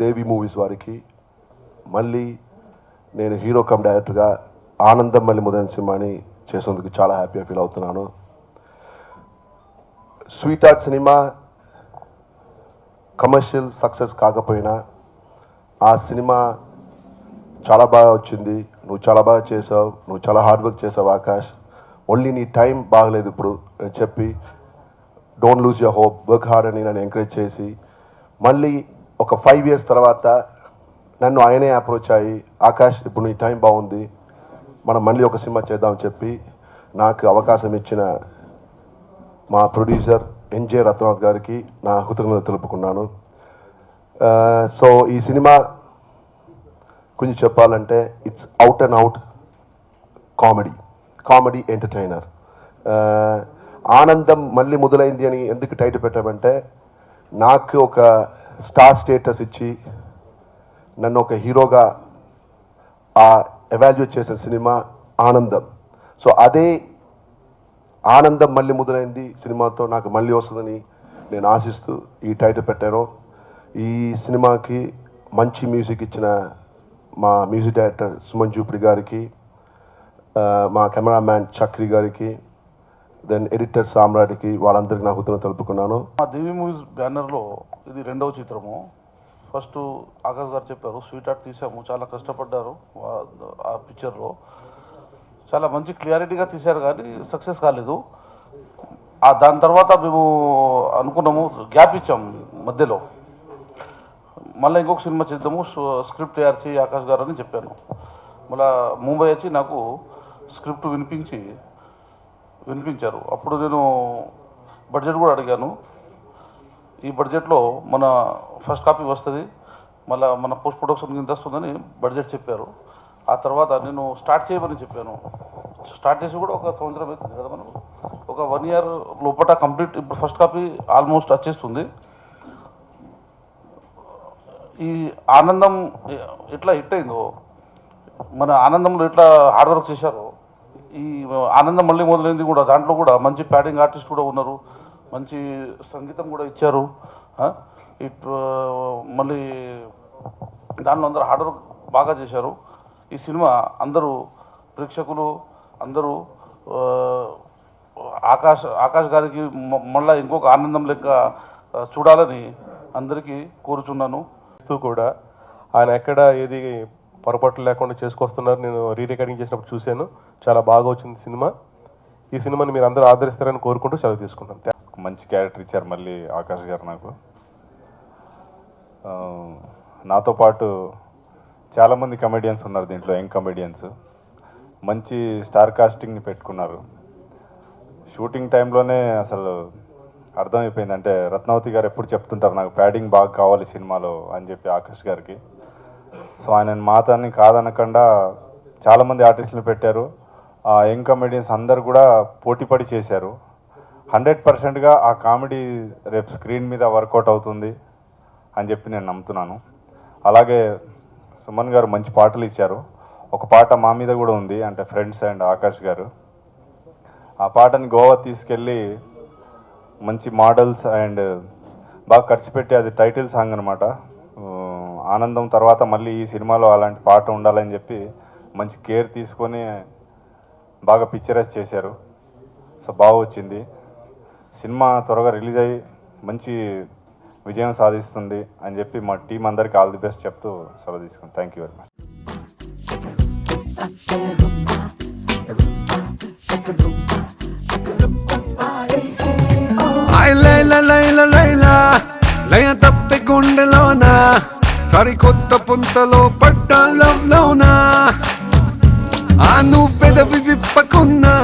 దేవి movies వారికి మళ్ళీ నేను హీరో కమ్ డైరెక్టర్గా ఆనందం మళ్ళీ మొదలైన సినిమాని చేసేందుకు చాలా హ్యాపీగా ఫీల్ అవుతున్నాను. Sweet heart cinema commercial success కాకపోయినా ఆ సినిమా చాలా బాగా వచ్చింది. నువ్వు చాలా బాగా చేసావు, నువ్వు చాలా హార్డ్ వర్క్ చేసావు ఆకాష్, ఓన్లీ నీ టైం బాగలేదు ఇప్పుడు అని చెప్పి don't lose your hope, work hard అని నన్ను ఎంకరేజ్ చేసి మళ్ళీ ఒక 5 years తర్వాత నన్ను ఆయనే అప్రోచ్ అయ్యి ఆకాష్ ఇప్పుడు నీ టైం బాగుంది, మనం మళ్ళీ ఒక సినిమా చేద్దామని చెప్పి నాకు అవకాశం ఇచ్చిన మా ప్రొడ్యూసర్ ఎన్జే రత్నాథ్ గారికి నా కృతజ్ఞతలు తెలుపుకున్నాను. సో ఈ సినిమా కొంచెం చెప్పాలంటే it's out and out comedy entertainer. ఆనందం మళ్ళీ మొదలైంది అని ఎందుకు టైటిల్ పెట్టామంటే నాకు ఒక స్టార్ స్టేటస్ ఇచ్చి నన్ను ఒక హీరోగా ఎవాల్యుయేట్ చేసిన సినిమా ఆనందం. సో అదే ఆనందం మళ్ళీ మొదలైంది సినిమాతో నాకు మళ్ళీ వస్తుందని నేను ఆశిస్తూ ఈ టైటిల్ పెట్టాను. ఈ సినిమాకి మంచి మ్యూజిక్ ఇచ్చిన మా మ్యూజిక్ డైరెక్టర్ సుమన్ జూపిడి గారికి, మా కెమెరామ్యాన్ చక్రి గారికి, దెన్ ఎడిటర్ సామ్రాట్కి, వాళ్ళందరికీ నా కృతజ్ఞతలు తెలుపుకున్నాను. మా దేవి మూవీస్ బ్యానర్లో ఇది 2వ చిత్రము. ఫస్ట్ ఆకాష్ గారు చెప్పారు స్వీట్ హార్ట్ తీసాము, చాలా కష్టపడ్డారు ఆ పిక్చర్లో, చాలా మంచి క్లియారిటీగా తీశారు కానీ సక్సెస్ కాలేదు. దాని తర్వాత మేము అనుకున్నాము, గ్యాప్ ఇచ్చాము మధ్యలో, మళ్ళీ ఇంకొక సినిమా చేద్దాము, స్క్రిప్ట్ తయారు చేయి ఆకాష్ గారు అని చెప్పాను. మళ్ళీ ముంబై వచ్చి నాకు స్క్రిప్ట్ వినిపించారు. అప్పుడు నేను బడ్జెట్ కూడా అడిగాను. ఈ బడ్జెట్లో మన ఫస్ట్ కాపీ వస్తుంది, మళ్ళీ మన పోస్ట్ ప్రొడక్షన్ కింద వస్తుందని బడ్జెట్ చెప్పారు. ఆ తర్వాత నేను స్టార్ట్ చేయమని చెప్పాను. స్టార్ట్ చేసి కూడా 1 సంవత్సరం అవుతుంది కదా, మనం ఒక 1 year లోపల కంప్లీట్. ఇప్పుడు ఫస్ట్ కాపీ ఆల్మోస్ట్ వచ్చేస్తుంది. ఈ ఆనందం ఎట్లా హిట్ అయిందో, మన ఆనందంలో ఎట్లా హార్డ్ వర్క్ చేశారో, ఈ ఆనందం మళ్ళీ మొదలైంది కూడా దాంట్లో కూడా మంచి ప్యాడింగ్ ఆర్టిస్ట్ కూడా ఉన్నారు, మంచి సంగీతం కూడా ఇచ్చారు. మళ్ళీ దానిలో అందరూ హార్డ్ వర్క్ బాగా చేశారు. ఈ సినిమా అందరూ ప్రేక్షకులు అందరూ ఆకాష్ గారికి మళ్ళీ ఇంకొక ఆనందం లెక్క చూడాలని అందరికీ కోరుచున్నాను. కూడా ఆయన ఎక్కడ ఏది పొరపాట్లు లేకుండా చేసుకొస్తున్నారు. నేను రికార్డింగ్ చేసినప్పుడు చూశాను, చాలా బాగా వచ్చింది సినిమా. ఈ సినిమాని మీరు అందరూ ఆదరిస్తారని కోరుకుంటూ సెలవు తీసుకుంటాను. మంచి క్యారెక్టర్ ఇచ్చారు మళ్ళీ ఆకాష్ గారు నాకు. నాతో పాటు చాలామంది కమెడియన్స్ ఉన్నారు దీంట్లో, యంగ్ కమెడియన్స్. మంచి స్టార్ కాస్టింగ్ని పెట్టుకున్నారు. షూటింగ్ టైంలోనే అసలు అర్థమైపోయింది. అంటే రత్నావతి గారు ఎప్పుడు చెప్తుంటారు నాకు ప్యాడింగ్ బాగా కావాలి సినిమాలో అని చెప్పి ఆకాష్ గారికి. సో ఆయన మాతాన్ని కాదనకుండా చాలామంది ఆర్టిస్టులు పెట్టారు. యంగ్ కమెడియన్స్ అందరు కూడా పోటీపడి చేశారు. 100%గా ఆ కామెడీ రేపు స్క్రీన్ మీద వర్కౌట్ అవుతుంది అని చెప్పి నేను నమ్ముతున్నాను. అలాగే సుమన్ గారు మంచి పాటలు ఇచ్చారు. ఒక పాట మా మీద కూడా ఉంది, అంటే ఫ్రెండ్స్ అండ్ ఆకాష్ గారు. ఆ పాటని గోవా తీసుకెళ్ళి మంచి మోడల్స్ అండ్ బాగా ఖర్చు పెట్టి, అది టైటిల్ సాంగ్ అనమాట. ఆనందం తర్వాత మళ్ళీ ఈ సినిమాలో అలాంటి పాట ఉండాలని చెప్పి మంచి కేర్ తీసుకొని బాగా పిక్చరైజ్ చేశారు. సో బాగా వచ్చింది సినిమా. త్వరగా రిలీజ్ అయ్యి మంచి విజయం సాధిస్తుంది అని చెప్పి మా టీం అందరికీ ఆల్ ది బెస్ట్ చెప్తూ సెలవు తీసుకున్నాను. Thank you very much. లయ తప్పి గుండెలోన సరికొత్త పుంతలో పట్టాలంలోనా ఆ నువ్వు పెదవి విప్పకున్నా